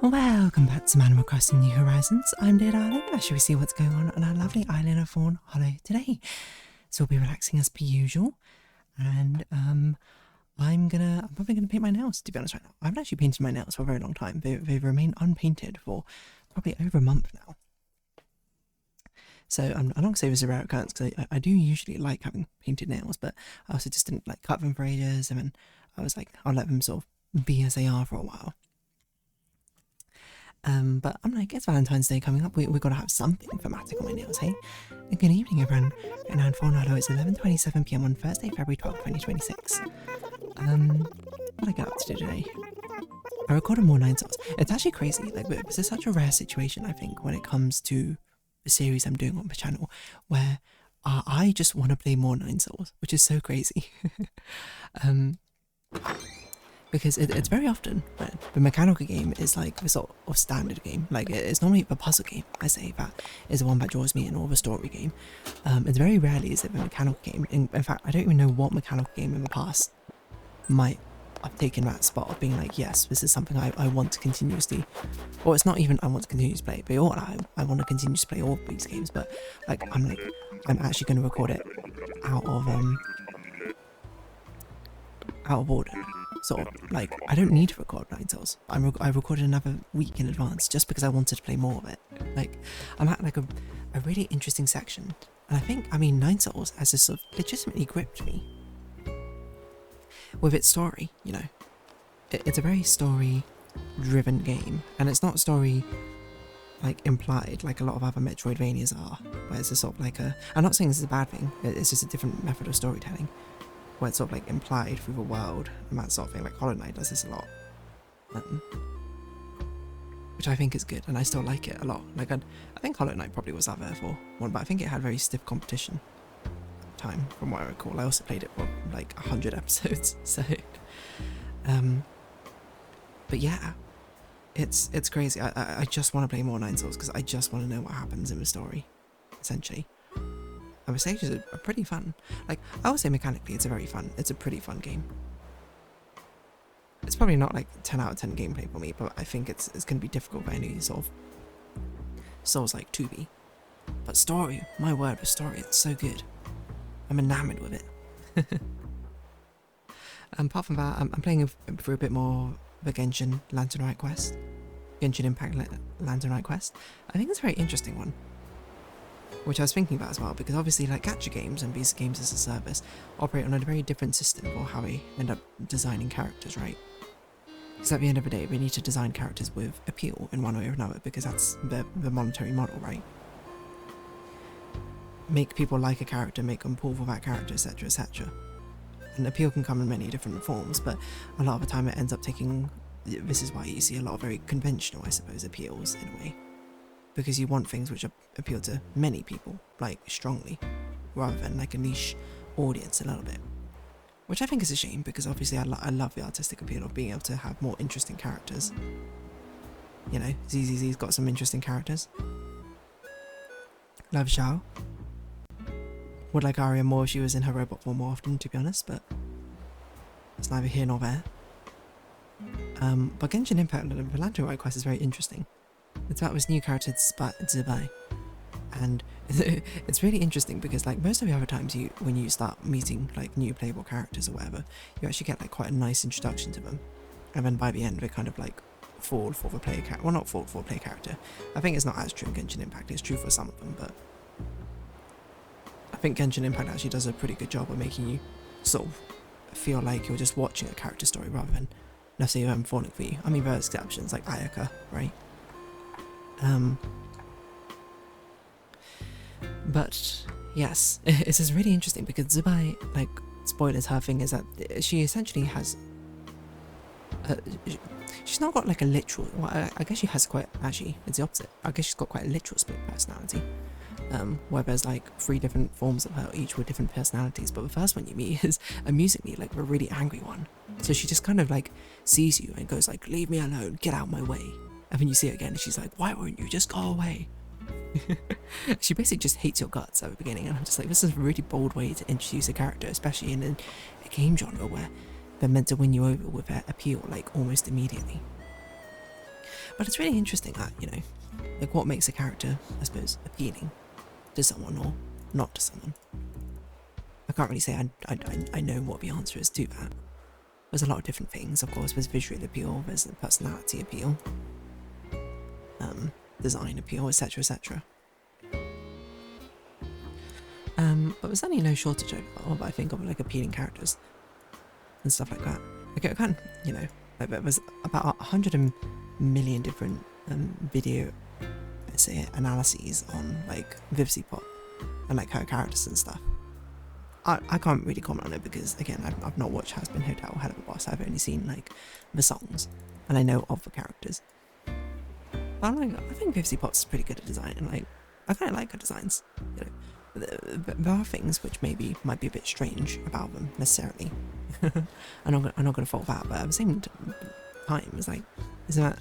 Welcome back to Animal Crossing New Horizons. I'm Dear Darling. Shall we see what's going on our lovely island of Fawnhallow today? So we'll be relaxing as per usual, and I'm probably gonna paint my nails, to be honest right now. I haven't actually painted my nails for a very long time. They've remained unpainted for probably over a month now. So I'm not gonna say this is a rare occurrence because I do usually like having painted nails, but I also just didn't like cut them for ages, and then I was like, I'll let them sort of be as they are for a while. But I'm like, it's Valentine's Day coming up. We've got to have something thematic on my nails, hey? And good evening, everyone. And I'm Fawnhallow. It's 11:27 p.m. on Thursday, February 12th, 2026. What I get up to do today? I recorded more 9 Souls. It's actually crazy. Like, this is such a rare situation, I think, when it comes to the series I'm doing on the channel, where I just want to play more 9 Souls, which is so crazy. Because it's very often when the mechanical game is like the sort of standard game. Like, it's normally the puzzle game, I say, that is the one that draws me in, or the story game. It's very rarely is it the mechanical game. In fact, I don't even know what mechanical game in the past might have taken that spot of being like, yes, this is something I want to continuously, or it's not even I want to continuously play, but I want to continue to play all of these games, but like, I'm actually going to record it out of order. Sort of, like, I don't need to record 9 Souls. I recorded another week in advance just because I wanted to play more of it. Like, I'm at like a really interesting section, and I think, 9 Souls has just sort of legitimately gripped me with its story, you know. It's a very story-driven game, and it's not story, like, implied like a lot of other Metroidvanias are, where it's just sort of like I'm not saying this is a bad thing, it's just a different method of storytelling, where it's sort of like implied through the world and that sort of thing. Like Hollow Knight does this a lot, which I think is good, and I still like it a lot. Like, I think Hollow Knight probably was up there for one, but I think it had very stiff competition at the time, from what I recall. I also played it for like 100 episodes, so but yeah, it's crazy. I just want to play more 9 Souls because I just want to know what happens in the story, essentially. And the stages are pretty fun. Like, I would say mechanically it's a pretty fun game. It's probably not like 10 out of 10 gameplay for me, but I think it's going to be difficult for any sort of Souls like 2B. But story, my word, the story, it's so good. I'm enamored with it. Apart from that, I'm playing through a bit more the Genshin Lantern Rite quest. Genshin Impact Lantern Rite quest. I think it's a very interesting one, which I was thinking about as well, because obviously, like, gacha games and these games as a service operate on a very different system for how we end up designing characters, right? Because at the end of the day, we need to design characters with appeal in one way or another, because that's the monetary model, right? Make people like a character, make them pull for that character, etc, etc. And appeal can come in many different forms, but a lot of the time it ends up taking... This is why you see a lot of very conventional, I suppose, appeals in a way. Because you want things which appeal to many people, like, strongly, rather than like a niche audience a little bit. Which I think is a shame, because obviously I love the artistic appeal of being able to have more interesting characters. You know, ZZZ's got some interesting characters. Love Xiao. Would like Aria more if she was in her robot form more often, to be honest, but it's neither here nor there. But Genshin Impact and the Lantern Rite quest is very interesting. It's about this new character, Zubai, and it's really interesting because, like, most of the other times when you start meeting like new playable characters or whatever, you actually get like quite a nice introduction to them, and then by the end they kind of like fall for the player character. Well, not fall for a player character. I think it's not as true in Genshin Impact. It's true for some of them, but I think Genshin Impact actually does a pretty good job of making you sort of feel like you're just watching a character story rather than necessarily them falling for you. I mean, there are exceptions like Ayaka, right? But yes, it's just really interesting because Zubai, like, spoilers, her thing is that she essentially has she's not got like a literal, well, I guess she has quite, actually it's the opposite, I guess she's got quite a literal split personality, where there's like 3 different forms of her, each with different personalities, but the first one you meet is amusingly like a really angry one, so she just kind of like sees you and goes like, leave me alone, get out my way. And then you see her again and she's like, why won't you just go away? She basically just hates your guts at the beginning, and I'm just like, this is a really bold way to introduce a character, especially in a game genre where they're meant to win you over with their appeal like almost immediately. But it's really interesting that, you know, like what makes a character, I suppose, appealing to someone or not to someone. I can't really say I know what the answer is to that. There's a lot of different things, of course. There's visual appeal, there's the personality appeal, design appeal, etc, etc. But there's certainly no shortage of, I think, of like appealing characters and stuff like that. Like, I can't, you know, like there's about 100 million different video essay analyses on like VivCpop and like her characters and stuff. I can't really comment on it because, again, I've not watched Has Been Hotel or Hell of a Boss. I've only seen like the songs and I know of the characters. But I think VivCpop's pretty good at design, and like I kind of like her designs. You know, there are things which might be a bit strange about them necessarily. I'm not going to fault that, but at the same time, it's like, isn't that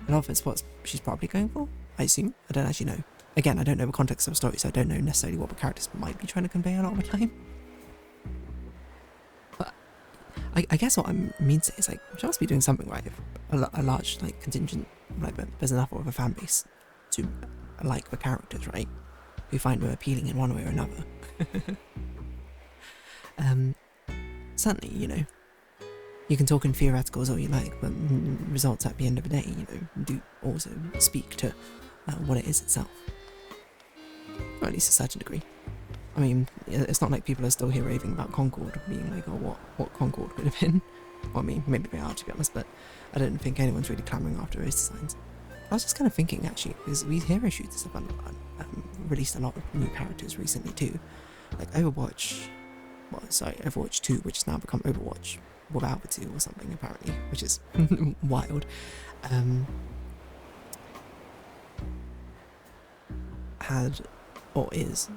a lot of it's what she's probably going for? I assume. I don't actually know. Again, I don't know the context of the story, so I don't know necessarily what the characters might be trying to convey a lot of the time. But I guess what I mean to say is, like, she must be doing something right if a large like contingent, like there's enough of a fan base to like the characters, right? Who find them appealing in one way or another. Certainly, you know, you can talk in theoreticals all you like, but results at the end of the day, you know, do also speak to what it is itself. Or at least a certain degree. I mean, it's not like people are still here raving about Concord, being like, oh, what Concord could have been. Well, I mean, maybe they are, to be honest, but I don't think anyone's really clamouring after those designs. I was just kind of thinking, actually, because these hero shooters have released a lot of new characters recently too. Like Overwatch 2, which has now become Overwatch without the 2 or something, apparently, which is wild. Had, or is,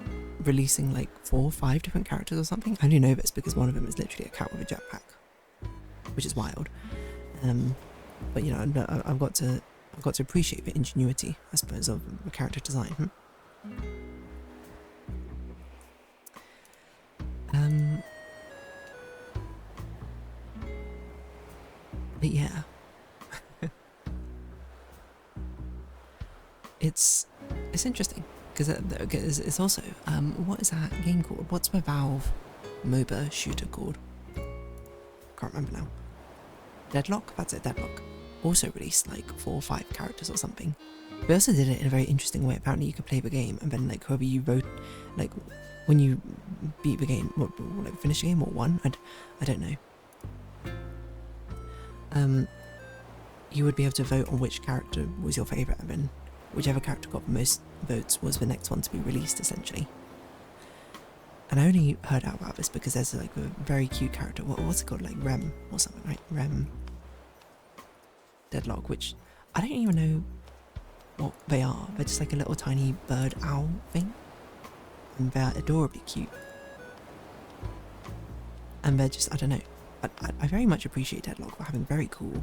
releasing like 4 or 5 different characters or something. I only know this because one of them is literally a cat with a jetpack, which is wild. But you know, I've got to appreciate the ingenuity, I suppose, of the character design. But yeah, it's interesting because it's also what is that game called? What's my Valve MOBA shooter called? Can't remember now. Deadlock? That's it, Deadlock. Also released like 4 or 5 characters or something. They also did it in a very interesting way. Apparently you could play the game and then like whoever you vote, like when you beat the game, like finish the game or won, I don't know. You would be able to vote on which character was your favourite, and then whichever character got the most votes was the next one to be released, essentially. And I only heard out about this because there's like a very cute character, what's it called, like Rem or something, right? Rem Deadlock, which I don't even know what they are. They're just like a little tiny bird owl thing, and they're adorably cute. And they're just, I don't know, I very much appreciate Deadlock for having very cool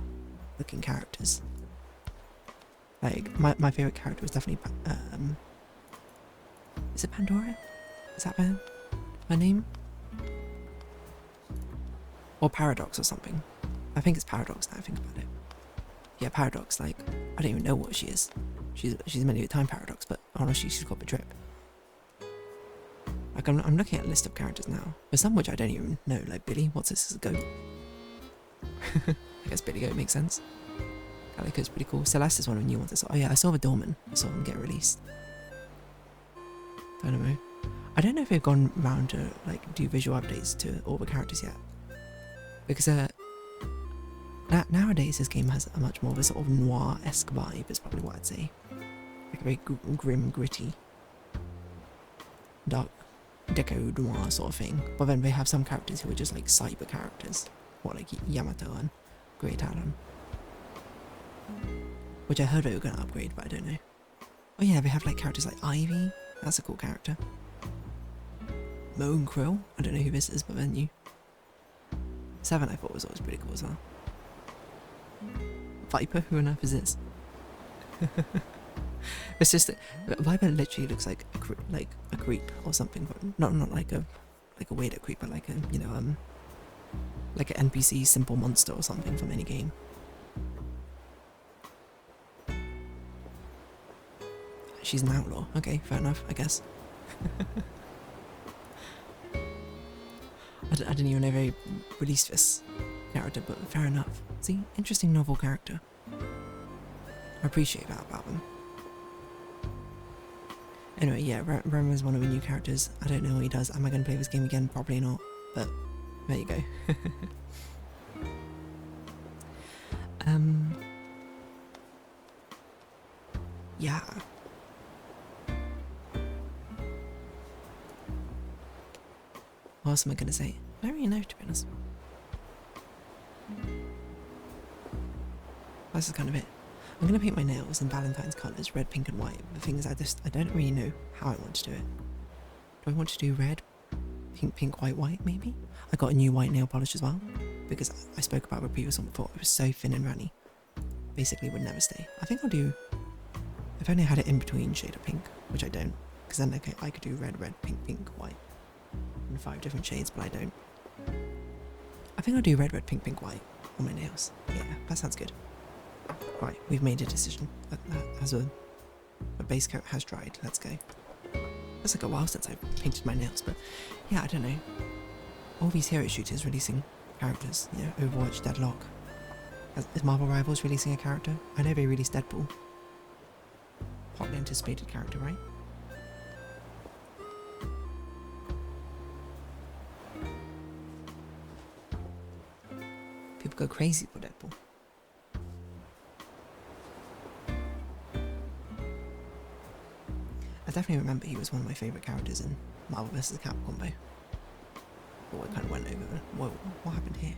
looking characters. Like my favourite character was definitely is it Pandora? Is that her name? Or Paradox or something. I think it's Paradox now I think about it. Yeah, Paradox, like, I don't even know what she is. She's meant to be a time paradox, but honestly, she's got the drip. Like, I'm looking at a list of characters now. There's some which I don't even know, like Billy. What's this? Is a goat? I guess Billy Goat makes sense. Calico's pretty cool. Celeste is one of the new ones I saw. Oh yeah, I saw the Dorman. I saw them get released. I don't know. I don't know if they've gone round to, like, do visual updates to all the characters yet. Because, nowadays this game has a much more of a sort of noir-esque vibe, is probably what I'd say. Like a very grim, gritty, dark deco noir sort of thing. But then they have some characters who are just like cyber characters. What, like Yamato and Great Alan. Which I heard they were going to upgrade, but I don't know. Oh yeah, they have like characters like Ivy. That's a cool character. Mo and Krill. I don't know who this is, but they're new. 7 I thought was always pretty cool as well. Viper? Who on earth is this? It's just Viper literally looks like a creep or something, but not like a weirdo creep, but like a, you know, like an NPC simple monster or something from any game. She's an outlaw. Okay, fair enough, I guess. I didn't even know they released this character, but fair enough. See, interesting novel character. I appreciate that about them. Anyway, yeah, Rem is one of the new characters. I don't know what he does. Am I going to play this game again? Probably not, but there you go. Yeah. What else am I going to say? I don't really know, to be honest. This is kind of it. I'm going to paint my nails in Valentine's colours, red, pink and white. The thing is, I don't really know how I want to do it. Do I want to do red, pink, pink, white, white, maybe? I got a new white nail polish as well, because I spoke about the previous one before. It was so thin and runny. Basically would never stay. I think I'll do... If only I had it in between shade of pink, which I don't, because then I could do red, red, pink, pink, white. In 5 different shades, but I don't. I think I'll do red, red, pink, pink, white on my nails. Yeah, that sounds good. Right, we've made a decision. That has a base coat has dried. Let's go. It's like a while since I painted my nails, but yeah, I don't know. All these hero shooters releasing characters. You know, Overwatch, Deadlock. Is Marvel Rivals releasing a character? I know they released Deadpool. Hotly anticipated character, right? People go crazy for Deadpool. I definitely remember he was one of my favourite characters in Marvel vs. Capcom though. Oh, I kind of went over there. Whoa, what happened here?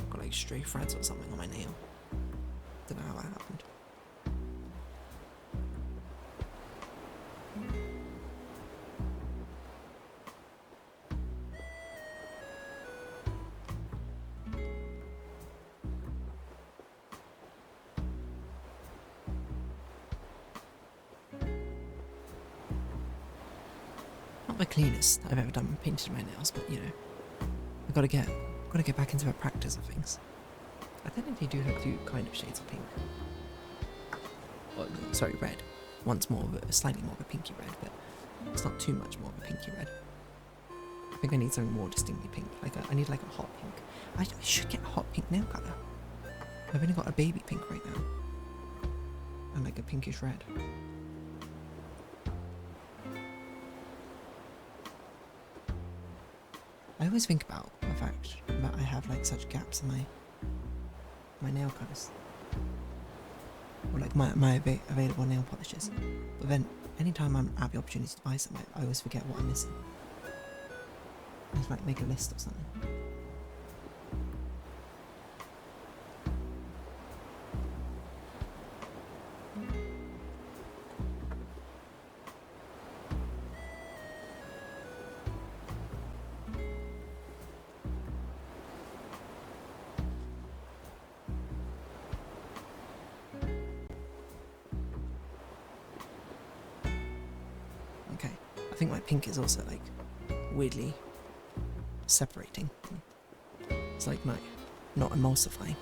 Got like stray threads or something on my nail. Don't know how that happened. Not the cleanest I've ever done painted my nails, but you know, I've got to get back into the practice of things. I technically do have 2 kind of shades of pink. Oh, sorry, red. One's more of a slightly more of a pinky red, but it's not too much more of a pinky red. I think I need something more distinctly pink. Like I need like a hot pink. I should get a hot pink nail colour. I've only got a baby pink right now, and like a pinkish red. I always think about the fact that I have like such gaps in my nail colours, or like my available nail polishes. But then anytime I have the opportunity to buy some, I always forget what I'm missing. I just like make a list or something. Okay, I think my pink is also like weirdly separating. It's like not emulsifying.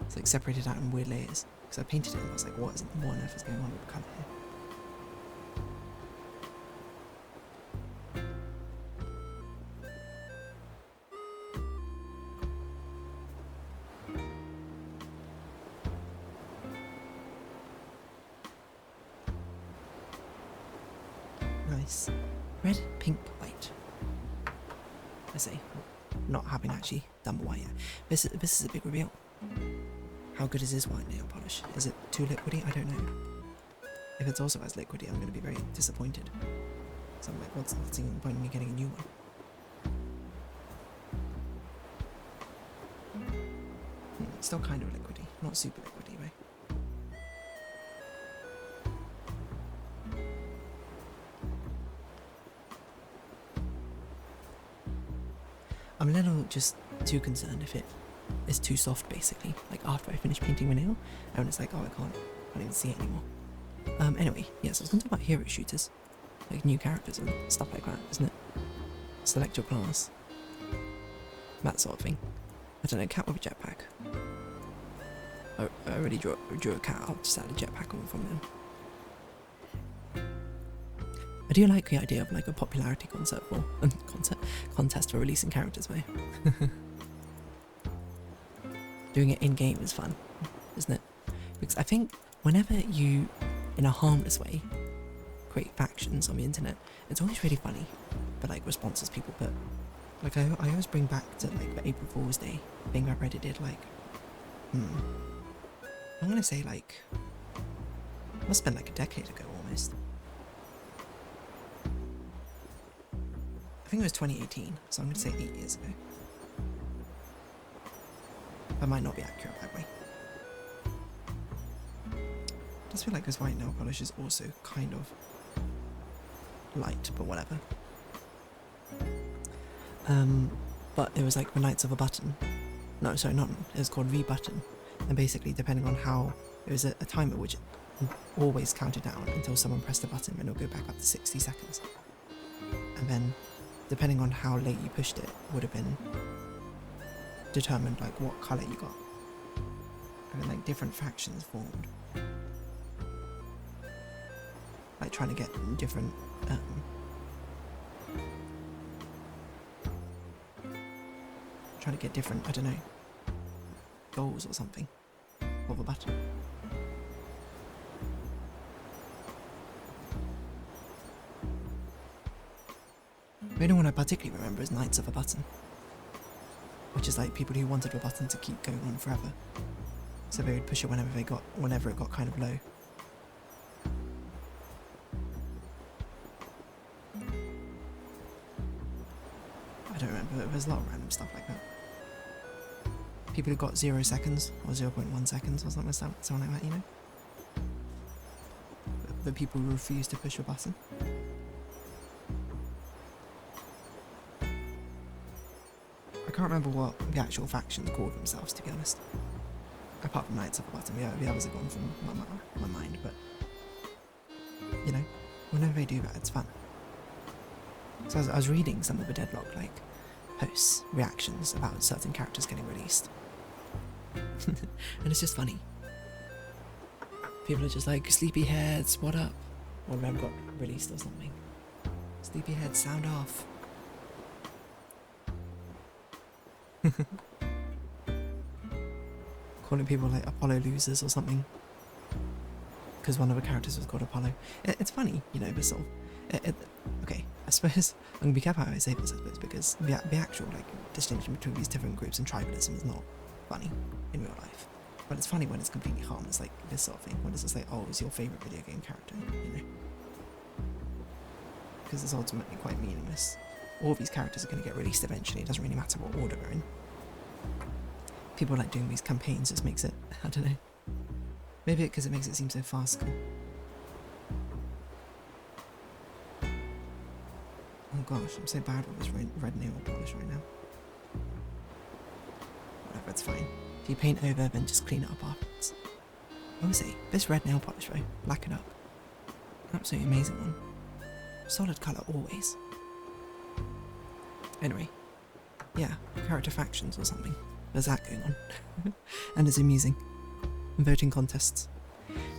It's like separated out in weird layers. Because I painted it and I was like, what on earth is going on with the colour here? Nice. Red, pink, white. I say, not having actually done the white yet. This is a big reveal. How good is this white nail polish? Is it too liquidy? I don't know. If it's also as liquidy, I'm going to be very disappointed. So I'm like, what's the point of me getting a new one? It's still kind of liquidy, not super liquidy, right? I'm a little just too concerned if it is too soft, basically. Like after I finish painting my nail, and it's like, oh, I can't even see it anymore. Anyway, yes, I was going to talk about hero shooters, like new characters and stuff like that, isn't it? Select your class, that sort of thing. I don't know, cat with a jetpack. I already drew a cat. I'll just add a jetpack on from him. I do like the idea of like a popularity contest for releasing characters, way. Doing it in game is fun, isn't it? Because I think whenever you, in a harmless way, create factions on the internet, it's always really funny, the like responses people put. Like I always bring back to like the April Fool's Day thing that Reddit did. Like, I'm gonna say like, must have been like a decade ago almost. I think it was 2018, so I'm gonna say 8 years ago. That might not be accurate that way. I just feel like this white nail polish is also kind of light, but whatever. But it was like the Knights of a Button. No, sorry, not. It was called V-Button. And basically, depending on how, it was a timer which always counted down until someone pressed a button, and it'll go back up to 60 seconds. And then, depending on how late you pushed it, would have been determined like what colour you got. And then like different factions formed. Like trying to get different I don't know, goals or something of a button. The only one I particularly remember is Knights of a Button, which is like people who wanted a button to keep going on forever, so they would push it whenever it got kind of low. I don't remember, but there's a lot of random stuff like that. People who got 0 seconds or 0.1 seconds or something like that, you know? The people who refuse to push a button. I can't remember what the actual factions called themselves, to be honest. Apart from Knights of the Button, the others have gone from my mind, but you know, whenever they do that, it's fun. So I was reading some of the Deadlock like posts, reactions about certain characters getting released. And it's just funny. People are just like, sleepyheads, what up? Or them got released or something. Sleepyheads, sound off. Calling people like Apollo losers or something. Because one of the characters was called Apollo. It's funny, you know, but sort of... okay, I suppose... I'm going to be careful how I say this, I suppose, because the actual like distinction between these different groups and tribalism is not funny in real life. But it's funny when it's completely harmless, like this sort of thing. When it's just like, oh, it's your favourite video game character, you know? Because it's ultimately quite meaningless. All these characters are going to get released eventually. It doesn't really matter what order they're in. People like doing these campaigns just makes it, I don't know. Maybe because it makes it seem so farcical. Oh gosh, I'm so bad with this red nail polish right now. Whatever, it's fine. If you paint over, then just clean it up afterwards. Honestly, this red nail polish though, black it up. Absolutely amazing one. Solid colour always. Anyway, yeah, character factions or something. There's that going on. And it's amusing. And voting contests.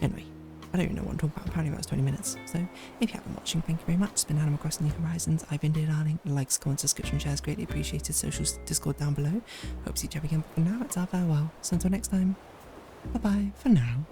Anyway, I don't even know what I'm talking about. Apparently that was 20 minutes. So, if you have been watching, thank you very much. It's been Animal Crossing New Horizons. I've been Dear Darling. Likes, comments, subscription, shares, greatly appreciated. Socials, Discord down below. Hope to see you again. But for now, it's our farewell. So until next time, bye-bye for now.